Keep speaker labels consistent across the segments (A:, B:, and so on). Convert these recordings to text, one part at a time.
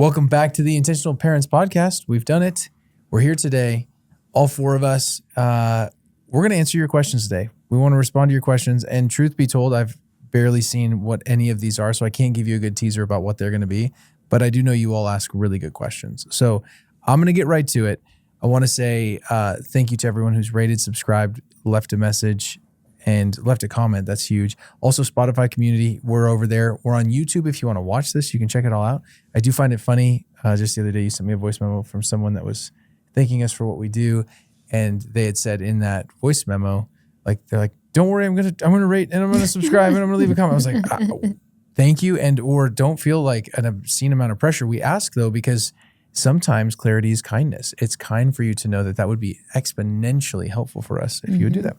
A: Welcome back to the Intentional Parents Podcast. We've done it. We're here today, all four of us. We're going to answer your questions today. We want to respond to your questions. And truth be told, I've barely seen what any of these are, so I can't give you a good teaser about what they're going to be. But I do know you all ask really good questions. So I'm going to get right to it. I want to say thank you to everyone who's rated, subscribed, left a message, and left a comment. That's huge. Also, Spotify community, we're over there. We're on YouTube. If you want to watch this, you can check it all out. I do find it funny. Just the other day, you sent me a voice memo from someone that was thanking us for what we do. And they had said in that voice memo, they're like, don't worry, I'm gonna rate and I'm gonna subscribe and I'm gonna leave a comment. I was like, thank you. And or don't feel like an obscene amount of pressure. We ask though, because sometimes clarity is kindness. It's kind for you to know that would be exponentially helpful for us if you would do that.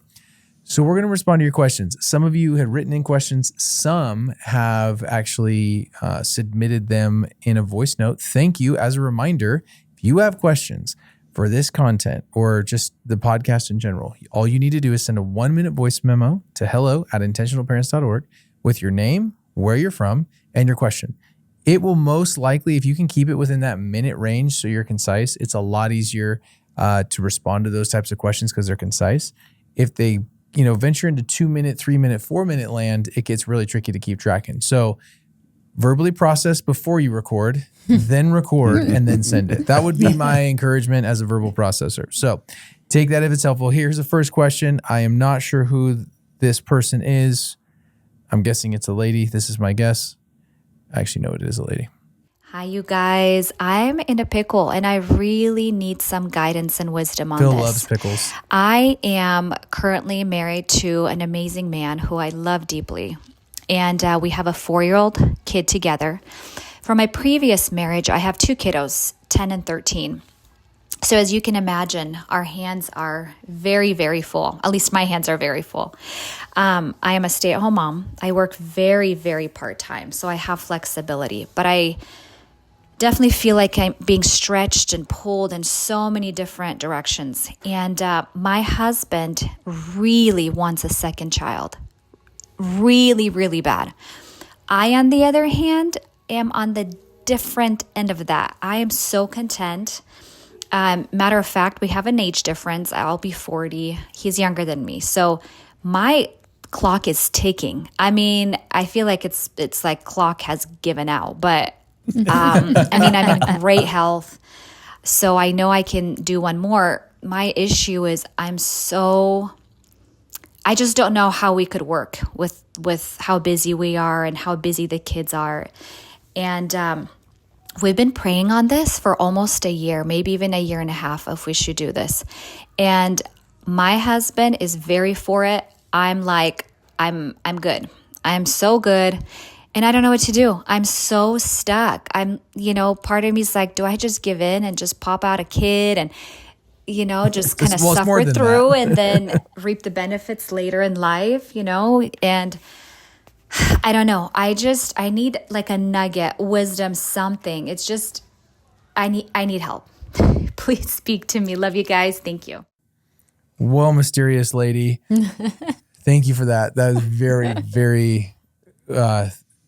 A: So we're going to respond to your questions. Some of you had written in questions. Some have actually submitted them in a voice note. Thank you. As a reminder, if you have questions for this content or just the podcast in general, all you need to do is send a 1-minute voice memo to hello@intentionalparents.org with your name, where you're from, and your question. It will most likely, if you can keep it within that minute range so you're concise, it's a lot easier to respond to those types of questions because they're concise. If they venture into 2-minute, 3-minute, 4-minute land, it gets really tricky to keep tracking. So verbally process before you record, then record, and then send it. That would be my encouragement as a verbal processor. So take that if it's helpful. Here's the first question. I am not sure who this person is. I'm guessing it's a lady. This is my guess. I actually know it is a lady.
B: Hi, you guys. I'm in a pickle and I really need some guidance and wisdom on
A: Phil
B: this.
A: loves pickles.
B: I am currently married to an amazing man who I love deeply. And we have a 4-year-old kid together. From my previous marriage, I have 2 kiddos, 10 and 13. So as you can imagine, our hands are very, very full. At least my hands are very full. I am a stay-at-home mom. I work very, very part-time, so I have flexibility. But I definitely feel like I'm being stretched and pulled in so many different directions. And my husband really wants a second child. Really, really bad. I, on the other hand, am on the different end of that. I am so content. Matter of fact, we have an age difference. I'll be 40. He's younger than me. So my clock is ticking. I mean, I feel like it's like clock has given out, but I'm in great health. So I know I can do one more. My issue is I just don't know how we could work with how busy we are and how busy the kids are. And we've been praying on this for almost a year, maybe even a year and a half, if we should do this. And my husband is very for it. I'm like, I'm good. I'm so good. And I don't know what to do. I'm so stuck. Part of me is like, do I just give in and just pop out a kid and, just kind of suffer through and then reap the benefits later in life, And I don't know. I need like a nugget, wisdom, something. It's just, I need help. Please speak to me. Love you guys. Thank you.
A: Well, mysterious lady. Thank you for that. That is very, very,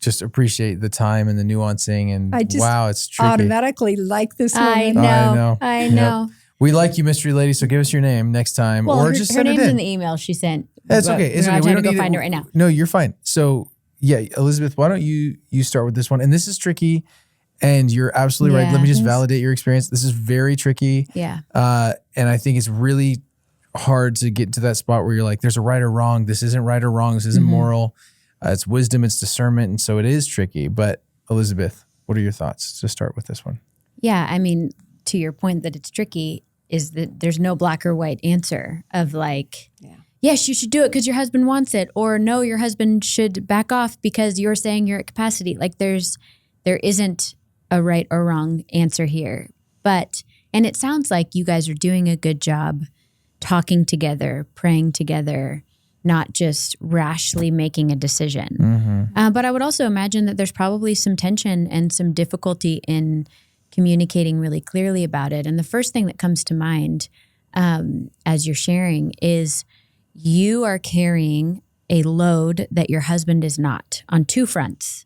A: just appreciate the time and the nuancing and wow, it's tricky.
C: Automatically like this woman.
B: I know.
A: Yep. We like you, mystery lady. So give us your name next time, or just send it in.
D: Her name's in the email she sent.
A: That's okay.
D: It's okay. We don't need to go find it right now.
A: No, you're fine. So yeah, Elizabeth, why don't you start with this one? And this is tricky, and you're absolutely right. Let me just validate your experience. This is very tricky.
D: Yeah.
A: And I think it's really hard to get to that spot where you're like, there's a right or wrong. This isn't right or wrong. This isn't moral. It's wisdom. It's discernment. And so it is tricky. But Elizabeth, what are your thoughts to start with this one?
D: Yeah. I mean, to your point that it's tricky is that there's no black or white answer of like, yes, you should do it because your husband wants it, or no, your husband should back off because you're saying you're at capacity. Like there isn't a right or wrong answer here. And it sounds like you guys are doing a good job talking together, praying together, not just rashly making a decision. But I would also imagine that there's probably some tension and some difficulty in communicating really clearly about it. And the first thing that comes to mind as you're sharing is you are carrying a load that your husband is not on 2 fronts.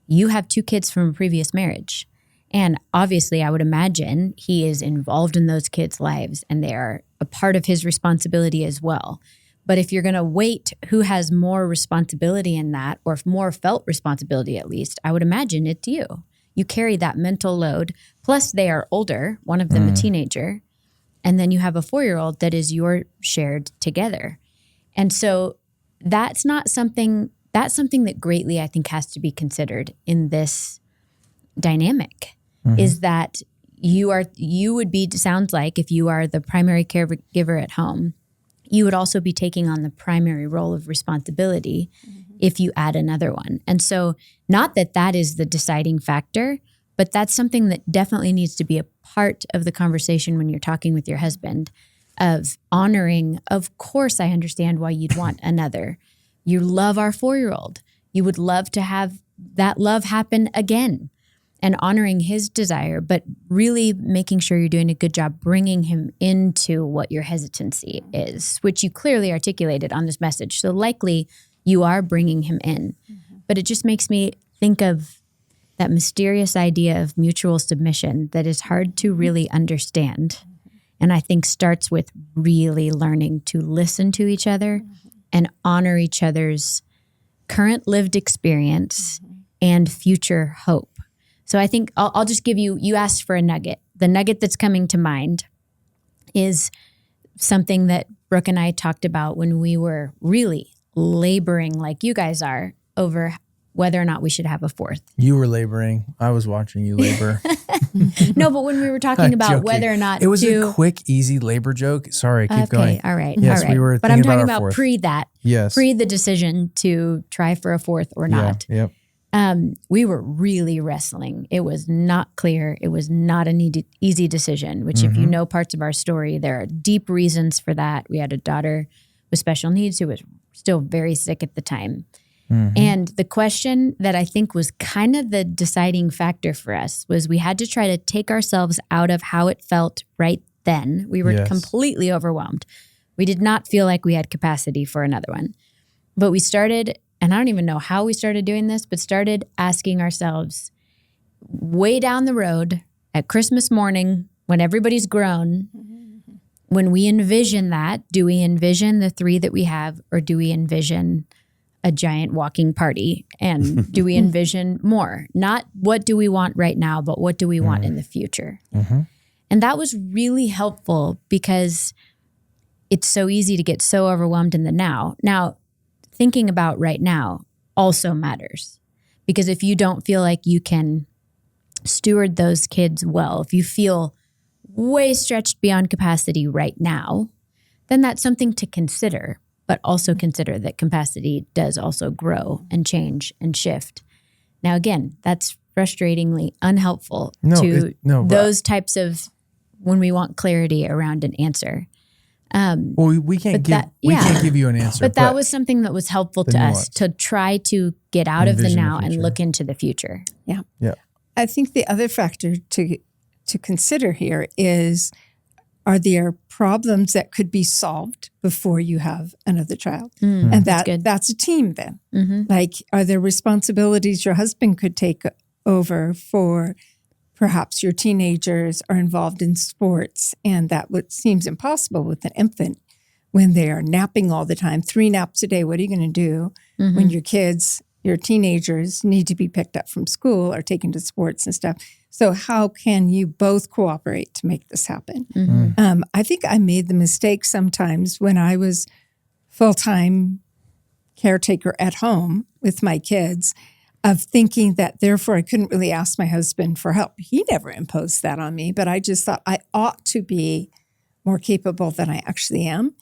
D: You have 2 kids from a previous marriage, And obviously, I would imagine he is involved in those kids' lives and they are a part of his responsibility as well. But if you're going to weight who has more responsibility in that, or more felt responsibility at least, I would imagine it's you. You carry that mental load. Plus, they are older, one of them a teenager. And then you have a 4-year-old that is your shared together. And so that's something that greatly, I think, has to be considered in this dynamic, is that you would be, sounds like, if you are the primary caregiver at home, you would also be taking on the primary role of responsibility if you add another one. And so not that is the deciding factor, but that's something that definitely needs to be a part of the conversation when you're talking with your husband, of honoring, of course, I understand why you'd want another. You love our 4-year-old. You would love to have that love happen again, and honoring his desire, but really making sure you're doing a good job bringing him into what your hesitancy is, which you clearly articulated on this message. So likely you are bringing him in. But it just makes me think of that mysterious idea of mutual submission that is hard to really understand. And I think starts with really learning to listen to each other and honor each other's current lived experience and future hope. So I think I'll just give you asked for a nugget. The nugget that's coming to mind is something that Brooke and I talked about when we were really laboring, like you guys are, over whether or not we should have a fourth.
A: You were laboring. I was watching you labor.
D: No, but when we were talking about
A: Joking.
D: whether or not
A: it was a quick, easy labor joke. Sorry, keep going.
D: All right.
A: Yes,
D: all right.
A: we were
D: but I'm
A: thinking
D: talking
A: about our
D: about
A: fourth.
D: pre that.
A: Yes.
D: Pre the decision to try for a fourth or not.
A: Yeah, yep.
D: We were really wrestling. It was not clear. It was not an easy decision, which if you know parts of our story, there are deep reasons for that. We had a daughter with special needs who was still very sick at the time. And the question that I think was kind of the deciding factor for us was we had to try to take ourselves out of how it felt right then. We were completely overwhelmed. We did not feel like we had capacity for another one. But we started, and I don't even know how we started doing this, but started asking ourselves, way down the road at Christmas morning, when everybody's grown, when we envision that, do we envision the 3 that we have, or do we envision a giant walking party? And do we envision more? Not what do we want right now, but what do we want in the future? And that was really helpful because it's so easy to get so overwhelmed in the now. Now, thinking about right now also matters, because if you don't feel like you can steward those kids well, if you feel way stretched beyond capacity right now, then that's something to consider. But also consider that capacity does also grow and change and shift. Now, again, that's frustratingly unhelpful to those types of when we want clarity around an answer.
A: Well, we can't give you an answer.
D: But that was something that was helpful to us to try to get out of the now and look into the future.
C: Yeah.
A: Yeah.
C: I think the other factor to consider here is, are there problems that could be solved before you have another child? And that's a team then. Like, are there responsibilities your husband could take over for perhaps your teenagers are involved in sports, and that what seems impossible with an infant when they are napping all the time, 3 naps a day. What are you going to do when your teenagers need to be picked up from school or taken to sports and stuff? So how can you both cooperate to make this happen? I think I made the mistake sometimes when I was full-time caretaker at home with my kids of thinking that therefore I couldn't really ask my husband for help. He never imposed that on me, but I just thought I ought to be more capable than I actually am.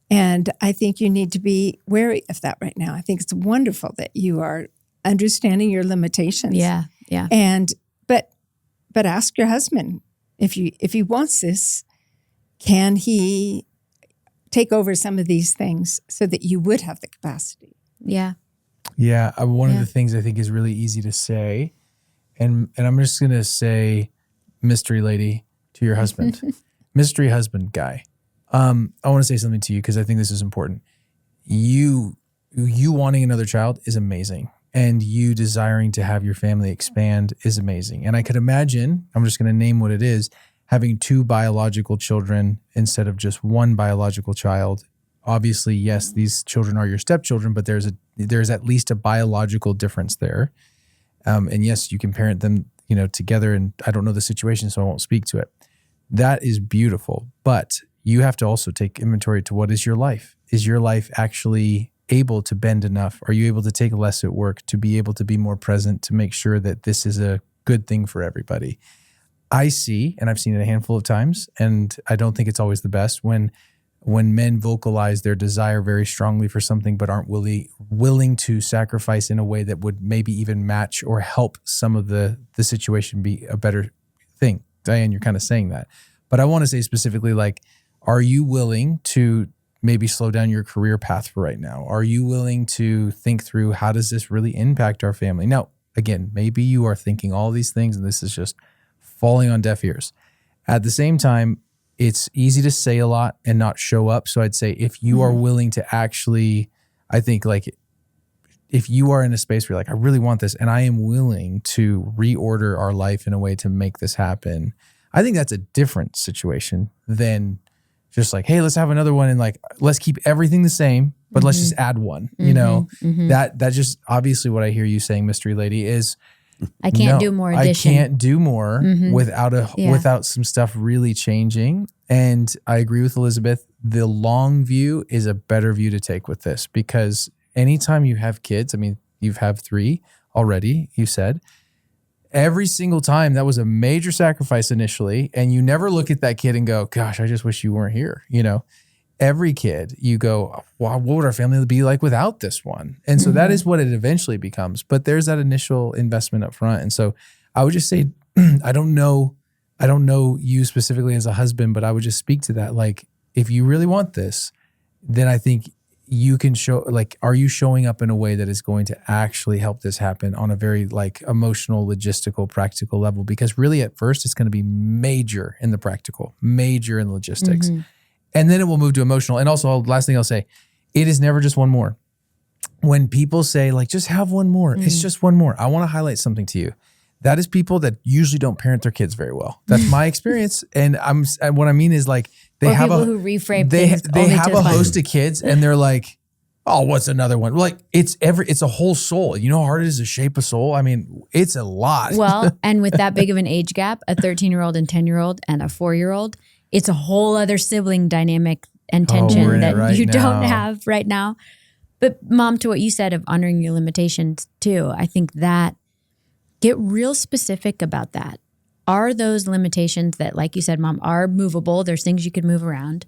C: And I think you need to be wary of that right now. I think it's wonderful that you are understanding your limitations.
D: Yeah.
C: And but ask your husband if he wants this, can he take over some of these things so that you would have the capacity?
D: Yeah.
A: Yeah. One of the things I think is really easy to say, and I'm just going to say mystery lady to your husband, mystery husband guy. I want to say something to you because I think this is important. You wanting another child is amazing. and you desiring to have your family expand is amazing. And I could imagine, I'm just going to name what it is, having 2 biological children instead of just 1 biological child. Obviously, yes, these children are your stepchildren, but there's at least a biological difference there. And yes, you can parent them, together. And I don't know the situation, so I won't speak to it. That is beautiful. But you have to also take inventory to what is your life. Is your life actually able to bend enough? Are you able to take less at work to be able to be more present, to make sure that this is a good thing for everybody? I see, and I've seen it a handful of times, and I don't think it's always the best, when men vocalize their desire very strongly for something but aren't willing to sacrifice in a way that would maybe even match or help some of the situation be a better thing. Diane, you're kind of saying that. But I want to say specifically, like, are you willing to maybe slow down your career path for right now? Are you willing to think through, how does this really impact our family? Now, again, maybe you are thinking all these things and this is just falling on deaf ears. At the same time, it's easy to say a lot and not show up. So I'd say if you are willing to actually, I think, like, if you are in a space where you're like, I really want this and I am willing to reorder our life in a way to make this happen, I think that's a different situation than just like, hey, let's have another one and like, let's keep everything the same, but let's just add one. That just obviously what I hear you saying, Mystery Lady, is
D: I can't do more addition.
A: I can't do more without some stuff really changing. And I agree with Elizabeth. The long view is a better view to take with this, because anytime you have kids, I mean, you've had 3 already, you said, every single time that was a major sacrifice initially. And you never look at that kid and go, gosh, I just wish you weren't here. Every kid, you go, wow, what would our family be like without this one? And so that is what it eventually becomes. But there's that initial investment up front. And so I would just say, I don't know you specifically as a husband, but I would just speak to that. Like, if you really want this, then I think you can show, like, are you showing up in a way that is going to actually help this happen on a very like emotional, logistical, practical level? Because really at first it's going to be major in the practical, major in logistics. And then it will move to emotional. And also, last thing I'll say, it is never just one more. When people say, like, just have one more, it's just one more. I want to highlight something to you. That is people that usually don't parent their kids very well. That's my experience. And what I mean is, like, they have
D: people who reframe
A: they
D: things
A: have a host of kids and they're like, oh, what's another one? Like, it's a whole soul. You know how hard it is to shape a soul? I mean, it's a lot.
D: Well, and with that big of an age gap, a 13-year-old and 10-year-old and a 4-year-old, it's a whole other sibling dynamic and tension that you don't have right now. But Mom, to what you said of honoring your limitations too, I think that get real specific about that. Are those limitations that, like you said, Mom, are movable? There's things you could move around.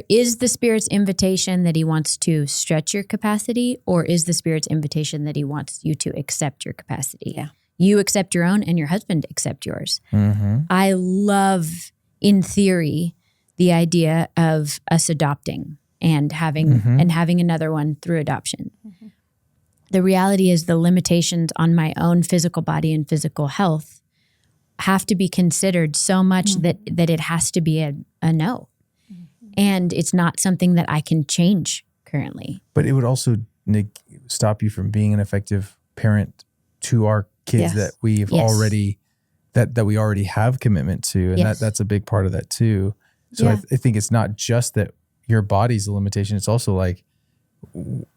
D: Is the Spirit's invitation that he wants to stretch your capacity, or is the Spirit's invitation that he wants you to accept your capacity?
C: Yeah.
D: You accept your own and your husband accept yours. I love, in theory, the idea of us adopting and having another one through adoption. The reality is the limitations on my own physical body and physical health have to be considered so much that it has to be a no. And it's not something that I can change currently.
A: But it would also stop you from being an effective parent to our kids that we've already that we already have commitment to, and that's a big part of that too. So I think it's not just that your body's a limitation; it's also like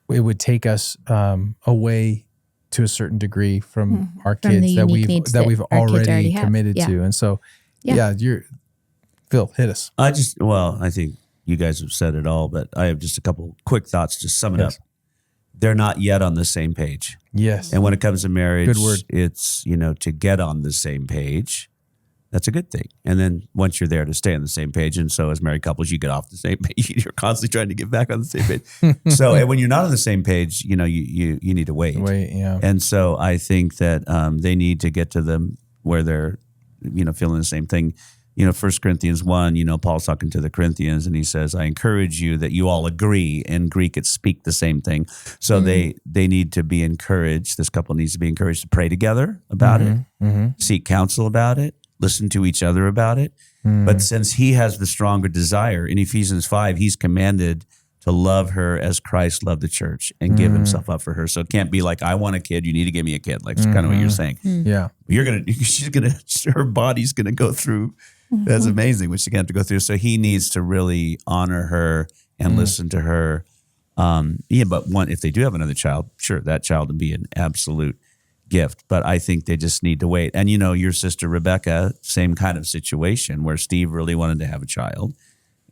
A: it would take us away to a certain degree from our kids that we've already committed to, and so you're Phil, hit us.
E: I think you guys have said it all, but I have just a couple quick thoughts to sum it up. They're not yet on the same page.
A: Yes.
E: And when it comes to marriage,
A: good word.
E: It's, to get on the same page, that's a good thing. And then once you're there, to stay on the same page. And so as married couples, you get off the same page. You're constantly trying to get back on the same page. So and when you're not on the same page, you need to wait. And so I think that they need to get to them where they're, feeling the same thing. 1 Corinthians 1, Paul's talking to the Corinthians and he says, I encourage you that you all agree. In Greek, it's speak the same thing. So they need to be encouraged. This couple needs to be encouraged to pray together about it, seek counsel about it, listen to each other about it. But since he has the stronger desire, in Ephesians 5, he's commanded to love her as Christ loved the church and give himself up for her. So it can't be like, I want a kid, you need to give me a kid. Like, it's kind of what you're saying.
A: Yeah.
E: Her body's going to go through. That's amazing what she's going to have to go through. So he needs to really honor her and listen to her. But if they do have another child, sure, that child would be an absolute gift. But I think they just need to wait. And your sister Rebecca, same kind of situation where Steve really wanted to have a child.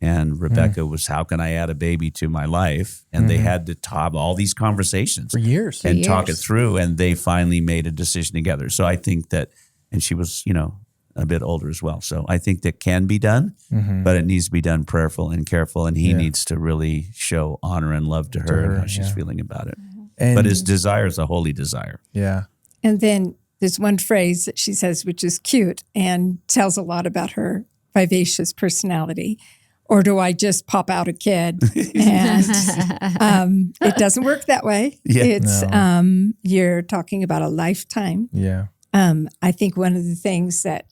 E: And Rebecca was, how can I add a baby to my life? And they had to have all these conversations
A: For years.
E: and talk it through. And they finally made a decision together. So I think that, and she was, a bit older as well. So I think that can be done, but it needs to be done prayerful and careful. And he needs to really show honor and love to her and how she's feeling about it. But his desire is a holy desire.
A: Yeah.
C: And then there's one phrase that she says, which is cute and tells a lot about her vivacious personality. Or do I just pop out a kid? And it doesn't work that way.
E: Yeah.
C: It's you're talking about a lifetime.
A: Yeah.
C: I think one of the things that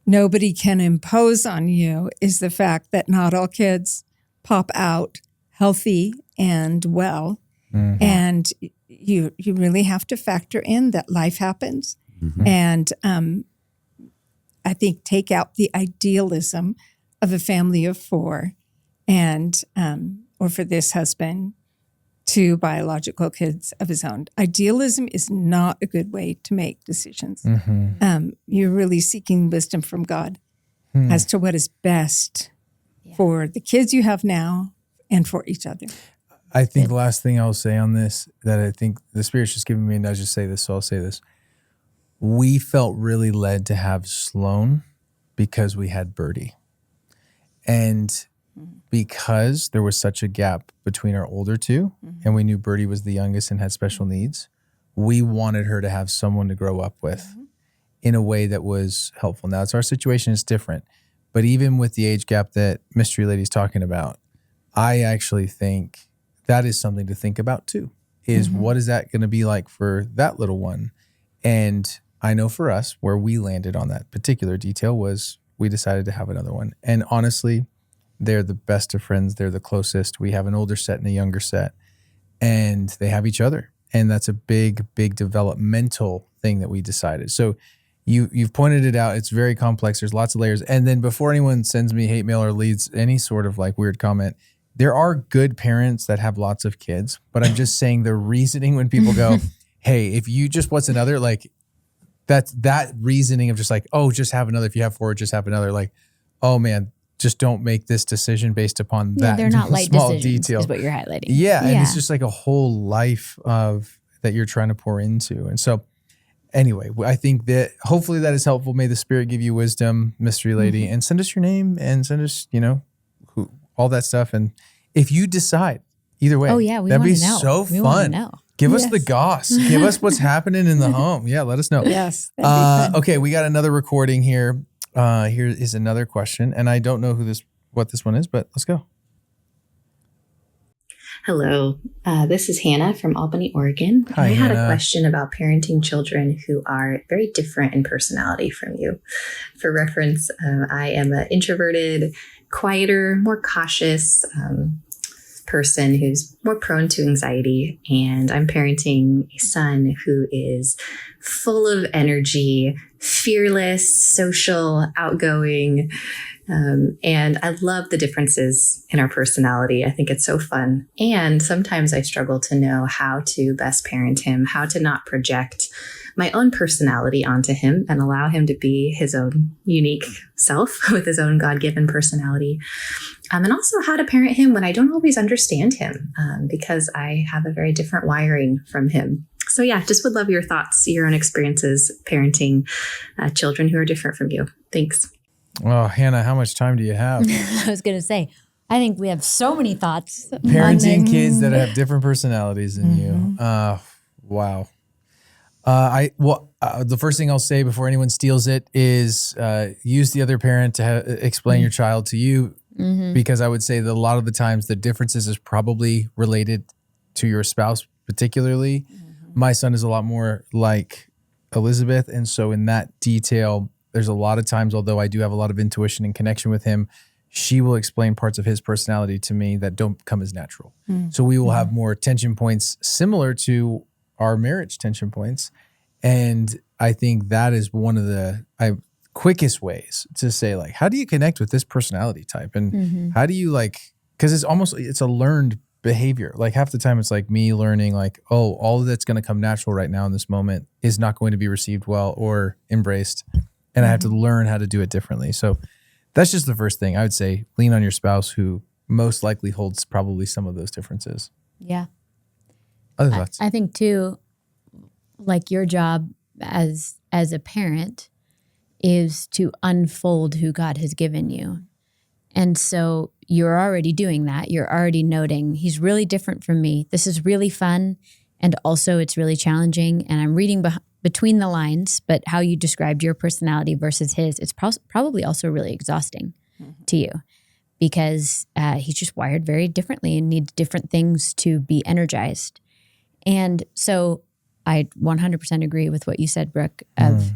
C: nobody can impose on you is the fact that not all kids pop out healthy and well. And you really have to factor in that life happens. And I think take out the idealism of a family of 4 and or for this husband, 2 biological kids of his own. Idealism is not a good way to make decisions. You're really seeking wisdom from God as to what is best for the kids you have now and for each other.
A: I think the last thing I'll say on this, that I think the Spirit's just giving me a nudge to say this, so I'll say this. We felt really led to have Sloan because we had Birdie. And because there was such a gap between our older 2, and we knew Birdie was the youngest and had special needs, we wanted her to have someone to grow up with in a way that was helpful. Now, our situation is different, but even with the age gap that Mystery Lady's talking about, I actually think that is something to think about too, is what is that going to be like for that little one? And I know for us, where we landed on that particular detail was we decided to have another one. And honestly, they're the best of friends. They're the closest. We have an older set and a younger set, and they have each other. And that's a big, big developmental thing that we decided. So you've pointed it out. It's very complex. There's lots of layers. And then before anyone sends me hate mail or leads any sort of like weird comment, there are good parents that have lots of kids, but I'm just saying the reasoning when people go, hey, if you just, what's another, like that reasoning of just like, oh, just have another. If you have 4, just have another. Like, oh man, just don't make this decision based upon that.
D: They're not light
A: small
D: decisions,
A: detail.
D: is what you're highlighting.
A: Yeah, and it's just like a whole life of that you're trying to pour into. And so anyway, I think that hopefully that is helpful. May the Spirit give you wisdom, Mystery Lady, and send us your name and send us, all that stuff. And if you decide either way, that'd be so fun. Give us the goss. Give us what's happening in the home. Yeah, let us know.
C: Yes.
A: Okay, we got another recording here. Here is another question, and I don't know what this one is, but let's go.
F: Hello, this is Hannah from Albany, Oregon.
A: Hi,
F: I had
A: Hannah.
F: a question about parenting children who are very different in personality from you. For reference, I am an introverted, quieter, more cautious person who's more prone to anxiety, and I'm parenting a son who is full of energy, fearless, social, outgoing, and I love the differences in our personality. I think it's so fun. And sometimes I struggle to know how to best parent him, how to not project my own personality onto him and allow him to be his own unique self with his own God-given personality. And also how to parent him when I don't always understand him, because I have a very different wiring from him. So yeah, just would love your thoughts, your own experiences parenting children who are different from you. Thanks.
A: Well, Hannah, how much time do you have?
D: I was going to say, I think we have so many thoughts.
A: Parenting kids that have different personalities than you. Wow. The first thing I'll say before anyone steals it is use the other parent to explain your child to you, because I would say that a lot of the times the differences is probably related to your spouse particularly. My son is a lot more like Elizabeth, and so in that detail, there's a lot of times, although I do have a lot of intuition and connection with him, she will explain parts of his personality to me that don't come as natural. So we will have more tension points similar to our marriage tension points. And I think that is one of the quickest ways to say, like, how do you connect with this personality type? And how do you because it's a learned behavior. Like half the time it's like me learning like, oh, all that's going to come natural right now in this moment is not going to be received well or embraced. And I have to learn how to do it differently. So that's just the first thing I would say. Lean on your spouse who most likely holds probably some of those differences.
D: Yeah.
A: Other thoughts?
D: I think too, like your job as a parent is to unfold who God has given you. And so you're already doing that. You're already noting he's really different from me. This is really fun. And also it's really challenging. And I'm reading between the lines, but how you described your personality versus his, it's probably also really exhausting to you because he's just wired very differently and needs different things to be energized. And so I 100% agree with what you said, Brooke, of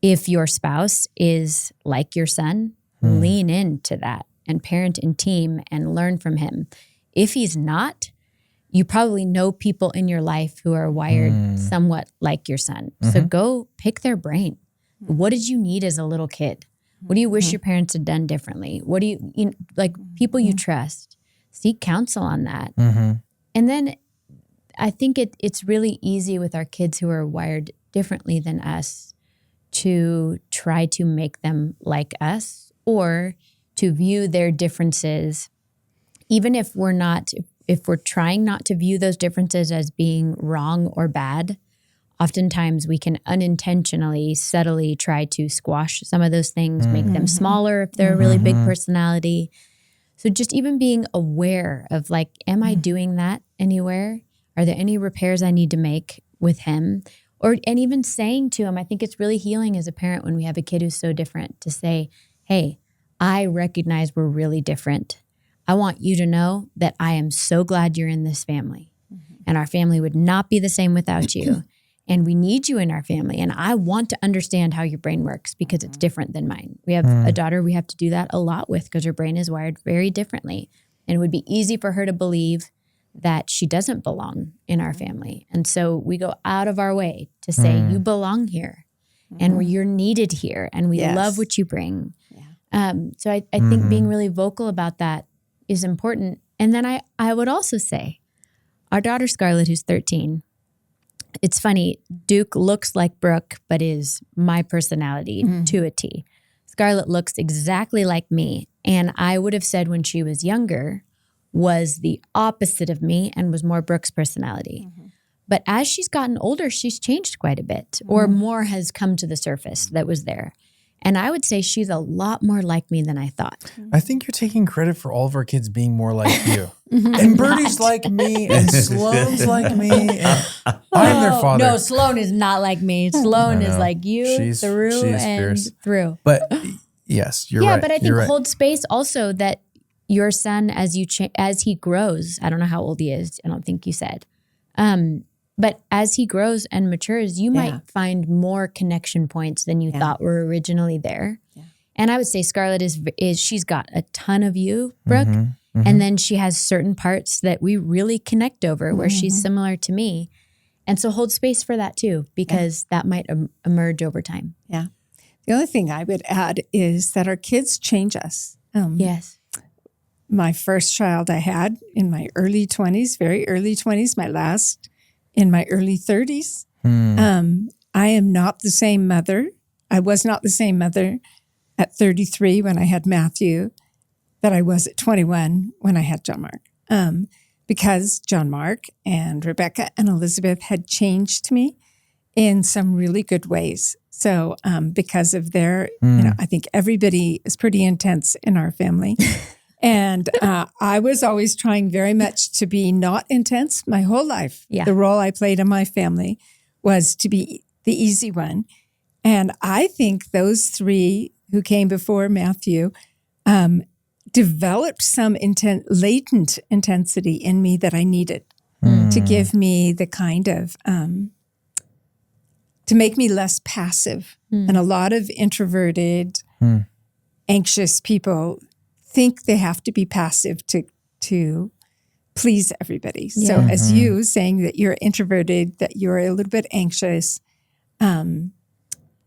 D: if your spouse is like your son, lean into that and parent and team and learn from him. If he's not, you probably know people in your life who are wired somewhat like your son. So go pick their brain. What did you need as a little kid? What do you wish your parents had done differently? What do you like people you trust? Seek counsel on that. And then I think it's really easy with our kids who are wired differently than us to try to make them like us or to view their differences, even if we're trying not to view those differences as being wrong or bad. Oftentimes we can unintentionally, subtly try to squash some of those things, make them smaller if they're a really big personality. So just even being aware of like, am I doing that anywhere? Are there any repairs I need to make with him? And even saying to him, I think it's really healing as a parent when we have a kid who's so different to say, hey, I recognize we're really different. I want you to know that I am so glad you're in this family. And our family would not be the same without you. And we need you in our family. And I want to understand how your brain works because it's different than mine. We have a daughter we have to do that a lot with because her brain is wired very differently. And it would be easy for her to believe that she doesn't belong in our family. And so we go out of our way to say, you belong here and you're needed here and we love what you bring. So I think being really vocal about that is important. And then I would also say, our daughter Scarlett, who's 13, it's funny, Duke looks like Brooke, but is my personality to a T. Scarlett looks exactly like me. And I would have said when she was younger, was the opposite of me and was more Brooke's personality. But as she's gotten older, she's changed quite a bit or more has come to the surface that was there. And I would say she's a lot more like me than I thought.
A: I think you're taking credit for all of our kids being more like you. And Birdie's like me and Sloane's like me. And I'm their father.
D: No, Sloane is not like me. Sloane is like you through and fierce. Through.
A: But yes, you're right.
D: Yeah, but I think hold space also that your son, as he grows, I don't know how old he is. I don't think you said. But as he grows and matures, you might find more connection points than you thought were originally there. Yeah. And I would say Scarlett is she's got a ton of you, Brooke. And then she has certain parts that we really connect over where she's similar to me. And so hold space for that too, because that might emerge over time.
C: Yeah. The other thing I would add is that our kids change us.
D: Yes.
C: My first child I had in my early 20s, very early 20s, my last in my early 30s. I am not the same mother. I was not the same mother at 33 when I had Matthew that I was at 21 when I had John Mark. Because John Mark and Rebecca and Elizabeth had changed me in some really good ways. So because of their, I think everybody is pretty intense in our family. And I was always trying very much to be not intense my whole life. Yeah. The role I played in my family was to be the easy one. And I think those three who came before Matthew developed some latent intensity in me that I needed to give me the kind of, to make me less passive. And a lot of introverted, anxious people think they have to be passive to please everybody. So
D: Yeah.
C: as you saying that you're introverted, that you're a little bit anxious,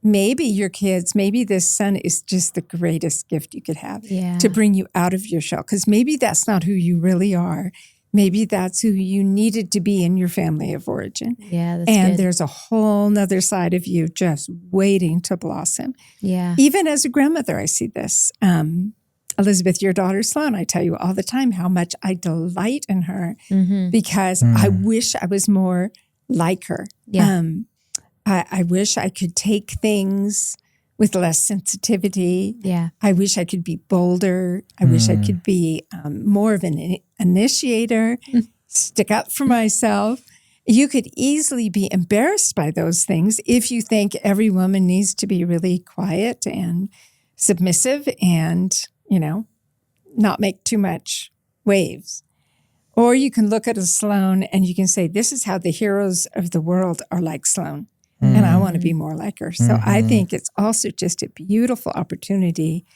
C: maybe your kids, maybe this son is just the greatest gift you could have to bring you out of your shell. Because maybe that's not who you really are. Maybe that's who you needed to be in your family of origin.
D: Yeah, that's
C: and
D: good.
C: there's a whole nother side of you just waiting to blossom.
D: Yeah.
C: Even as a grandmother, I see this. Elizabeth, your daughter Sloan, I tell you all the time how much I delight in her because I wish I was more like her.
D: Yeah.
C: I wish I could take things with less sensitivity.
D: Yeah.
C: I wish I could be bolder. I wish I could be more of an initiator, stick up for myself. You could easily be embarrassed by those things if you think every woman needs to be really quiet and submissive and, not make too much waves. Or you can look at a Sloan and you can say, this is how the heroes of the world are like Sloan. And I want to be more like her. So I think it's also just a beautiful opportunity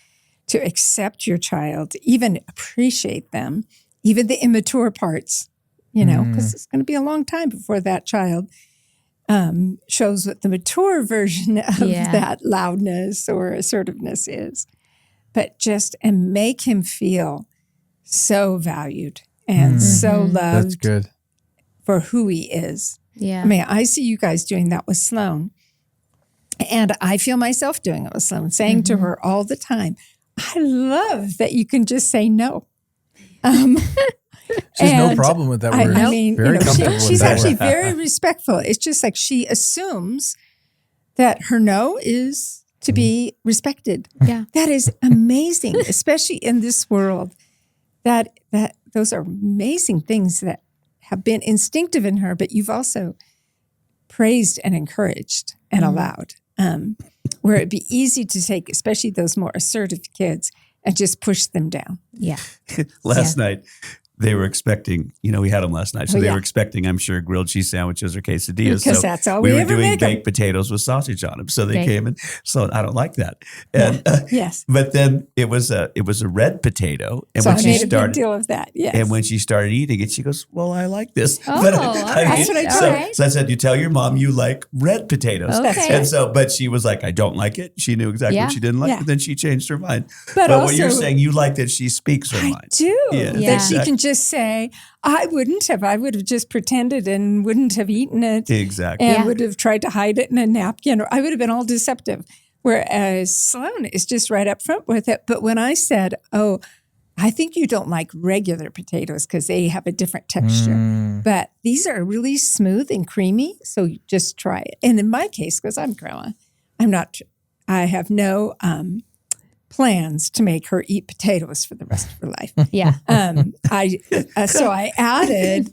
C: to accept your child, even appreciate them, even the immature parts, because it's going to be a long time before that child shows what the mature version of that loudness or assertiveness is. But and make him feel so valued and so loved
A: That's good.
C: for who he is.
D: Yeah.
C: I mean, I see you guys doing that with Sloan. And I feel myself doing it with Sloan, saying to her all the time, I love that you can just say no.
A: She has no problem with that word.
C: I mean,
A: Very comfortable with
C: she's
A: that
C: actually
A: word.
C: very respectful. It's just like she assumes that her no is to be respected.
D: Yeah.
C: That is amazing, especially in this world. That those are amazing things that have been instinctive in her, but you've also praised and encouraged and allowed. Where it'd be easy to take, especially those more assertive kids, and just push them down.
D: Yeah.
E: Last night, they were expecting, we had them last night. So they
C: yeah.
E: were expecting, I'm sure, grilled cheese sandwiches or quesadillas.
C: Because
E: so
C: that's all
E: we
C: we
E: were
C: ever
E: doing
C: make 'em.
E: baked potatoes with sausage on them. So they
D: Okay.
E: came in. So I don't like that. And
C: Yes.
E: but then it was a red potato. And
C: So
E: when
C: I
E: she
C: made a big
E: started
C: deal of that. Yes.
E: and when she started eating it, she goes, "Well, I like this."
D: Oh,
E: But
D: all right.
C: That's what I
E: so,
C: told
D: her.
E: so I said, "You tell your mom you like red potatoes."
D: Okay.
E: And so, but she was like, "I don't like it." She knew exactly
D: Yeah.
E: what she didn't like.
C: Yeah.
E: But then she changed her mind.
C: But
E: But what you're
C: also-
E: saying, you like that she speaks her
C: I
E: mind.
C: do.
E: Yeah.
C: That
D: Yeah.
C: she can just say, I wouldn't have. I would have just pretended and wouldn't have eaten it.
E: Exactly.
C: And
D: Yeah.
C: would have tried to hide it in a napkin, or I would have been all deceptive. Whereas Sloan is just right up front with it. But when I said, "Oh, I think you don't like regular potatoes because they have a different texture, but these are really smooth and creamy, so you just try it." And in my case, because I'm grandma, I have no plans to make her eat potatoes for the rest of her life.
D: Yeah.
C: So I added,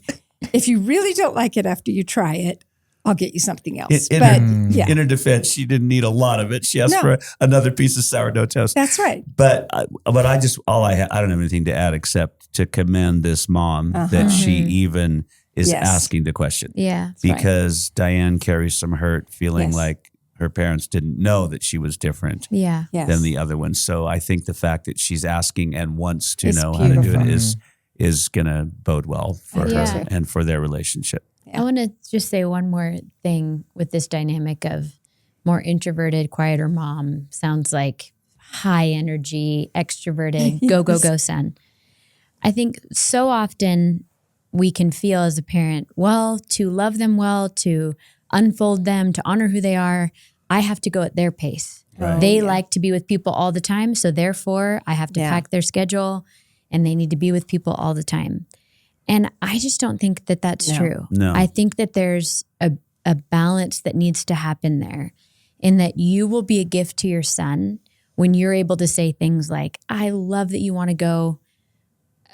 C: if you really don't like it after you try it, I'll get you something else.
E: In her defense, she didn't eat a lot of it. She asked
C: No.
E: for another piece of sourdough toast.
C: That's right.
E: But I don't have anything to add except to commend this mom that she even is
C: Yes.
E: asking the question.
D: Yeah.
E: Because Diane carries some hurt, feeling
C: Yes.
E: like her parents didn't know that she was different
D: Yeah.
C: Yes.
E: than the other ones. So I think the fact that she's asking and wants to
C: It's
E: know how to do
C: beautiful.
E: it is going to bode well for
D: Yeah.
E: her and for their relationship.
D: I want to just say one more thing with this dynamic of more introverted, quieter mom. Sounds like high energy, extroverted, go, go, go son. I think so often we can feel as a parent, well, to love them well, to unfold them, to honor who they are, I have to go at their pace.
E: Right.
D: They like to be with people all the time. So therefore, I have to pack their schedule and they need to be with people all the time. And I just don't think that that's true.
E: No.
D: I think that there's a balance that needs to happen there, in that you will be a gift to your son when you're able to say things like, I love that you want to go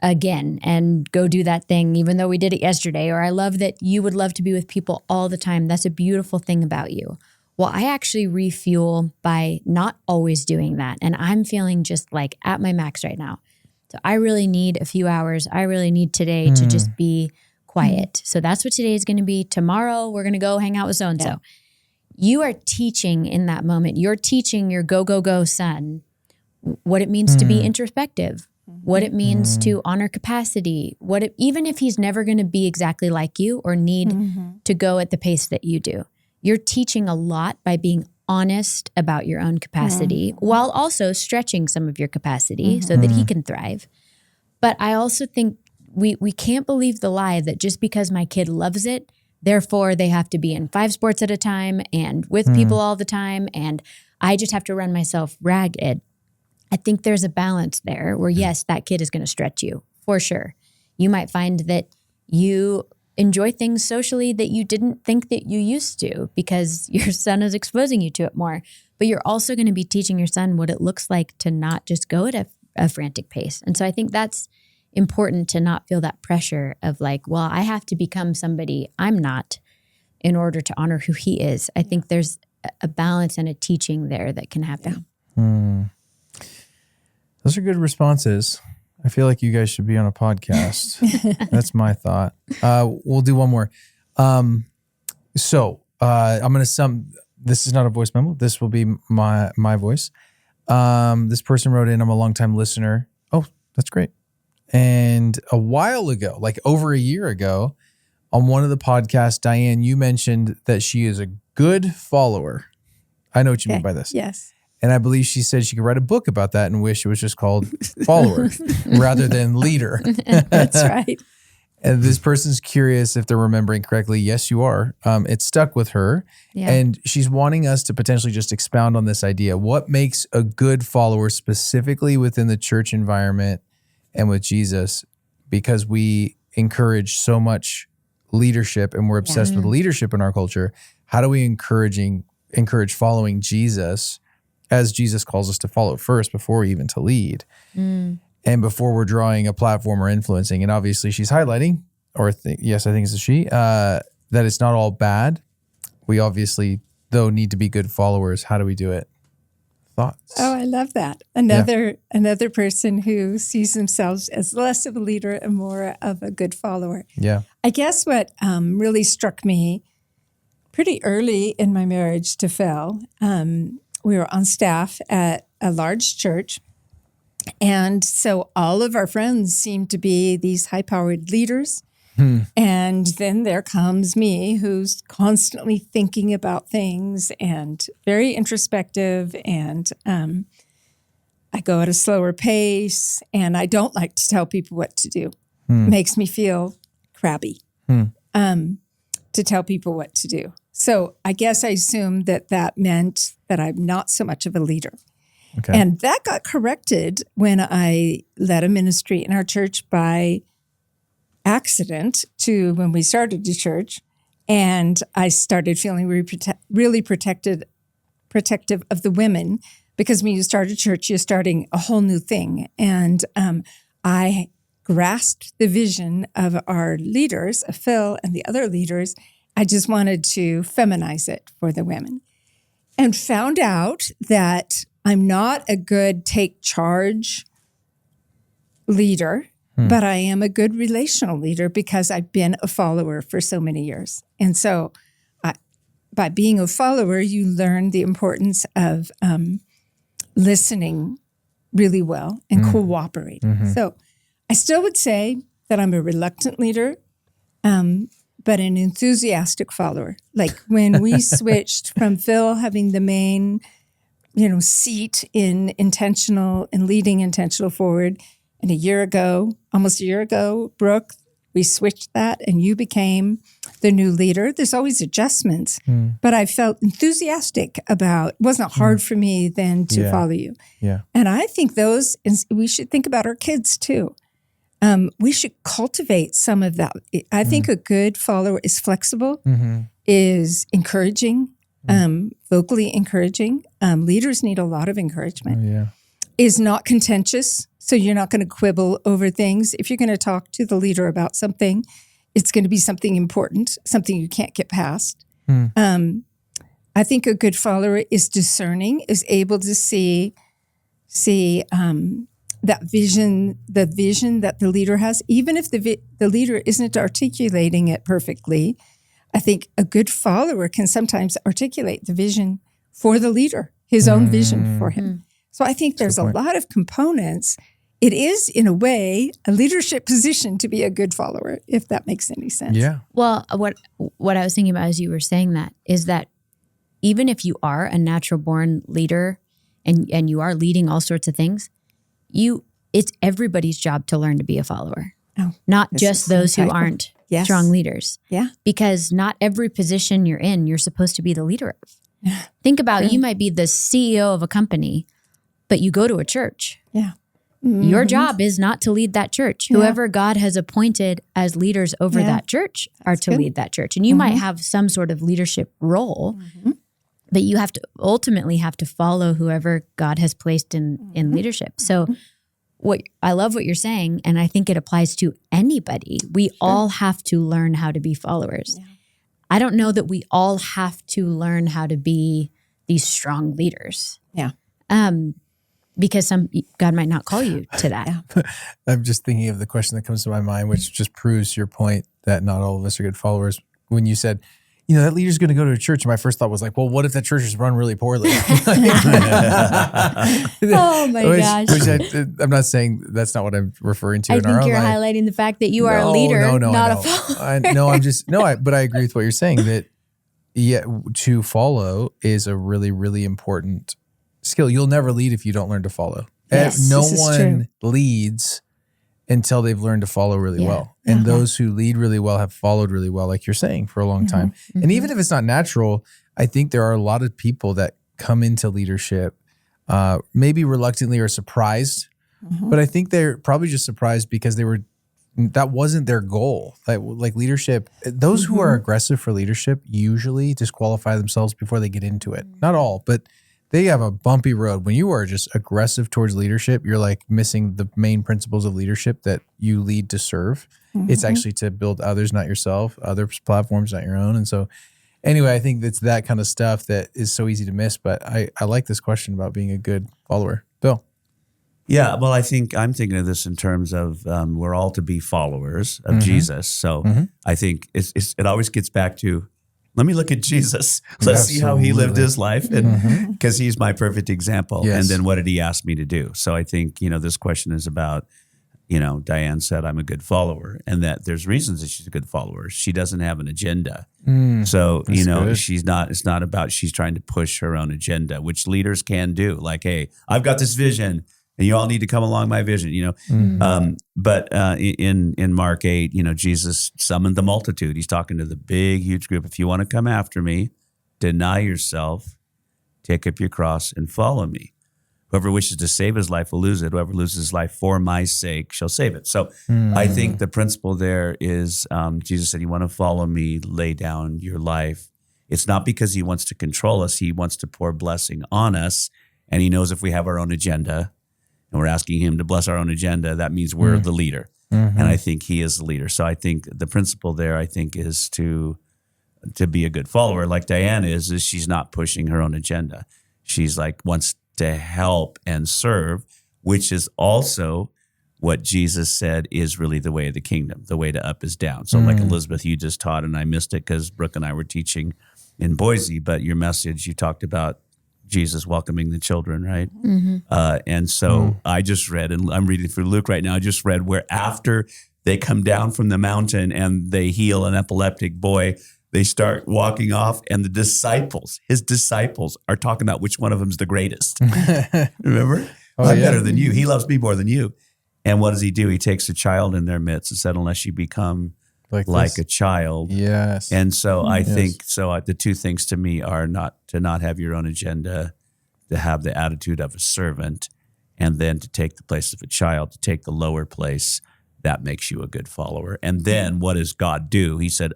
D: again and go do that thing, even though we did it yesterday, or I love that you would love to be with people all the time. That's a beautiful thing about you. Well, I actually refuel by not always doing that. And I'm feeling just like at my max right now. So I really need a few hours. I really need today to just be quiet. So that's what today is going to be. Tomorrow, we're going to go hang out with so-and-so. You are teaching in that moment. You're teaching your go, go, go son what it means to be introspective, what it means to honor capacity, even if he's never going to be exactly like you or need to go at the pace that you do. You're teaching a lot by being honest about your own capacity while also stretching some of your capacity so that he can thrive. But I also think we can't believe the lie that just because my kid loves it, therefore they have to be in 5 sports at a time and with people all the time, and I just have to run myself ragged. I think there's a balance there where, yes, that kid is going to stretch you for sure. You might find that you enjoy things socially that you didn't think that you used to because your son is exposing you to it more. But you're also going to be teaching your son what it looks like to not just go at a frantic pace. And so I think that's important, to not feel that pressure of like, well, I have to become somebody I'm not in order to honor who he is. I think there's a balance and a teaching there that can happen.
A: Those are good responses. I feel like you guys should be on a podcast. That's my thought. We'll do one more. So I'm going to this is not a voice memo. This will be my voice. This person wrote in, I'm a longtime listener. Oh, that's great. And a while ago, like over a year ago, on one of the podcasts, Diane, you mentioned that she is a good follower. I know what you mean by this.
C: Yes.
A: And I believe she said she could write a book about that and wish it was just called Follower rather than Leader.
C: That's right.
A: And this person's curious if they're remembering correctly. Yes, you are. It stuck with her.
D: Yeah.
A: And she's wanting us to potentially just expound on this idea. What makes a good follower specifically within the church environment and with Jesus? Because we encourage so much leadership and we're obsessed with leadership in our culture. How do we encourage following Jesus as Jesus calls us to follow first before even to lead and before we're drawing a platform or influencing? And obviously she's highlighting, yes, I think it's a she, that it's not all bad. We obviously, though, need to be good followers. How do we do it? Thoughts?
C: Oh, I love that. Another person who sees themselves as less of a leader and more of a good follower.
A: Yeah.
C: I guess what really struck me pretty early in my marriage to Phil, we were on staff at a large church. And so all of our friends seemed to be these high-powered leaders. And then there comes me, who's constantly thinking about things and very introspective. And I go at a slower pace, and I don't like to tell people what to do. Makes me feel crabby to tell people what to do. So I guess I assumed that meant that I'm not so much of a leader.
A: Okay.
C: And that got corrected when I led a ministry in our church by accident to when we started the church. And I started feeling really protective of the women, because when you start a church, you're starting a whole new thing. And I grasped the vision of our leaders, of Phil and the other leaders. I just wanted to feminize it for the women, and found out that I'm not a good take charge leader, but I am a good relational leader because I've been a follower for so many years. And so by being a follower, you learn the importance of listening really well and cooperating. So I still would say that I'm a reluctant leader, but an enthusiastic follower. Like when we switched from Phil having the main, seat in intentional and leading intentional forward, and almost a year ago, Brooke, we switched that and you became the new leader. There's always adjustments, but I felt enthusiastic about, it wasn't hard for me then to follow you.
A: Yeah.
C: And I think we should think about our kids too. We should cultivate some of that. I think a good follower is flexible, is encouraging, vocally encouraging. Leaders need a lot of encouragement. Is not contentious. So you're not going to quibble over things. If you're going to talk to the leader about something, it's going to be something important, something you can't get past. I think a good follower is discerning, is able to see that vision, the vision that the leader has, even if the leader isn't articulating it perfectly. I think a good follower can sometimes articulate the vision for the leader, his own vision for him. So I think there's a lot of components it is, in a way, a leadership position to be a good follower, if that makes any sense.
A: Yeah.
D: Well, what I was thinking about as you were saying that is that even if you are a natural born leader and you are leading all sorts of things, it's everybody's job to learn to be a follower.
C: Oh,
D: not just those who
C: insightful.
D: aren't
C: Yes.
D: strong leaders.
C: Yeah.
D: Because not every position you're in, you're supposed to be the leader of. Think about you might be the CEO of a company, but you go to a church.
C: Yeah.
D: Your job is not to lead that church.
C: Yeah.
D: Whoever God has appointed as leaders over
C: Yeah.
D: that church are to
C: good.
D: lead that church. And you might have some sort of leadership role, but you have to ultimately have to follow whoever God has placed in leadership. So I love what you're saying, and I think it applies to anybody. We all have to learn how to be followers. Yeah. I don't know that we all have to learn how to be these strong leaders.
C: Yeah.
D: Because God might not call you to that.
C: Yeah.
A: I'm just thinking of the question that comes to my mind, which just proves your point that not all of us are good followers. When you said, that leader's going to go to a church, my first thought was like, well, what if that church is run really poorly?
D: Oh my gosh.
A: Which I'm not saying that's not what I'm referring to
D: I
A: in our
D: think
A: own
D: you're
A: life.
D: highlighting the fact that you are a leader, not a follower.
A: But I agree with what you're saying that to follow is a really, really important skill. You'll never lead if you don't learn to follow.
C: Yes,
A: no
C: this is
A: one
C: true.
A: leads until they've learned to follow really well. And those who lead really well have followed really well, like you're saying, for a long time. And even if it's not natural, I think there are a lot of people that come into leadership maybe reluctantly or surprised, but I think they're probably just surprised because that wasn't their goal. Like leadership, those who are aggressive for leadership usually disqualify themselves before they get into it. Not all, but they have a bumpy road. When you are just aggressive towards leadership, you're like missing the main principles of leadership that you lead to serve. It's actually to build others, not yourself, other platforms, not your own. And so anyway, I think it's that kind of stuff that is so easy to miss. But I like this question about being a good follower. Bill.
E: Yeah, well, I'm thinking of this in terms of we're all to be followers of Jesus. So I think it always gets back to, let me look at Jesus. Let's see how he lived his life, and because he's my perfect example.
A: Yes.
E: And then what did he ask me to do? So I think, this question is about, Diane said, I'm a good follower, and that there's reasons that she's a good follower. She doesn't have an agenda. So,
A: That's good.
E: it's not about she's trying to push her own agenda, which leaders can do. Like, hey, I've got this vision, and you all need to come along my vision, But in Mark 8, Jesus summoned the multitude. He's talking to the big, huge group. If you want to come after me, deny yourself, take up your cross, and follow me. Whoever wishes to save his life will lose it. Whoever loses his life for my sake shall save it. So I think the principle there is Jesus said, you want to follow me, lay down your life. It's not because he wants to control us. He wants to pour blessing on us. And he knows if we have our own agenda, and we're asking him to bless our own agenda, that means we're the leader. And I think he is the leader. So I think the principle there, is to be a good follower, like Diane is she's not pushing her own agenda. She's like wants to help and serve, which is also what Jesus said is really the way of the kingdom. The way to up is down. So like Elizabeth, you just taught, and I missed it because Brooke and I were teaching in Boise, but your message, you talked about Jesus welcoming the children, right? And so I just read, and I'm reading through Luke right now, I just read where after they come down from the mountain and they heal an epileptic boy, they start walking off, and his disciples are talking about which one of them's the greatest. Remember? I'm better than you. He loves me more than you. And what does he do? He takes a child in their midst and said, unless you become like a child.
A: Yes.
E: And so I think, the two things to me are to not have your own agenda, to have the attitude of a servant, and then to take the place of a child, to take the lower place. That makes you a good follower. And then what does God do? He said,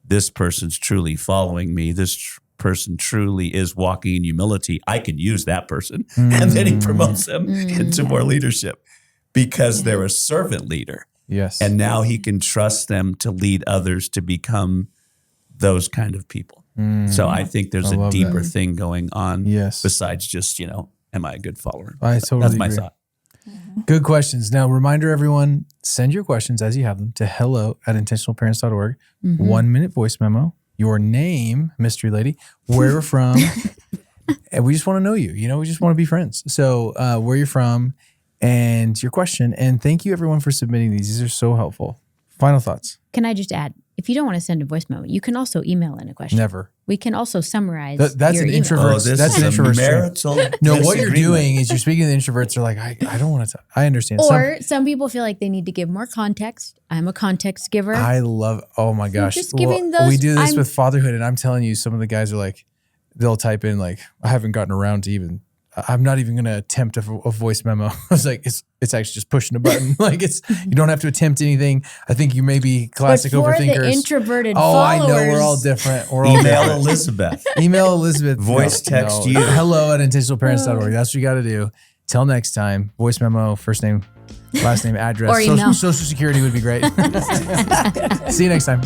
E: this person's truly following me. This person truly is walking in humility. I can use that person. And then he promotes them into more leadership because they're a servant leader.
A: Yes.
E: And now he can trust them to lead others to become those kind of people. So I think there's a deeper thing going on besides just, am I a good follower?
A: I totally
E: That's my
A: agree.
E: thought.
A: Good questions. Now, reminder, everyone, send your questions as you have them to hello@intentionalparents.org. 1 minute voice memo, your name, mystery lady, where you're from. And we just want to know you. We just want to be friends. So where you're from and your question. And thank you everyone for submitting these. These are so helpful. Final thoughts?
D: Can I just add, if you don't want to send a voice memo, you can also email in a question.
A: Never.
D: We can also summarize.
A: That's an introvert. That's an introvert. No, what you're doing is you're speaking to the introverts. They're like, I don't want to. I understand.
D: Or some people feel like they need to give more context. I'm a context giver.
A: I love. Oh my gosh.
D: Just giving those.
A: We do this with fatherhood, and I'm telling you, some of the guys are like, they'll type in like, I haven't gotten around to even. I'm not even going to attempt a voice memo. I was like, it's actually just pushing a button. Like you don't have to attempt anything. I think you may be classic overthinkers.
D: The introverted
A: followers. I know we're all different. We're all
E: Email Elizabeth.
A: Email Elizabeth.
E: Voice text you.
A: Hello@intentionalparents.org. That's what you got to do. Till next time, voice memo, first name, last name, address,
D: or email.
A: Social security would be great. See you next time.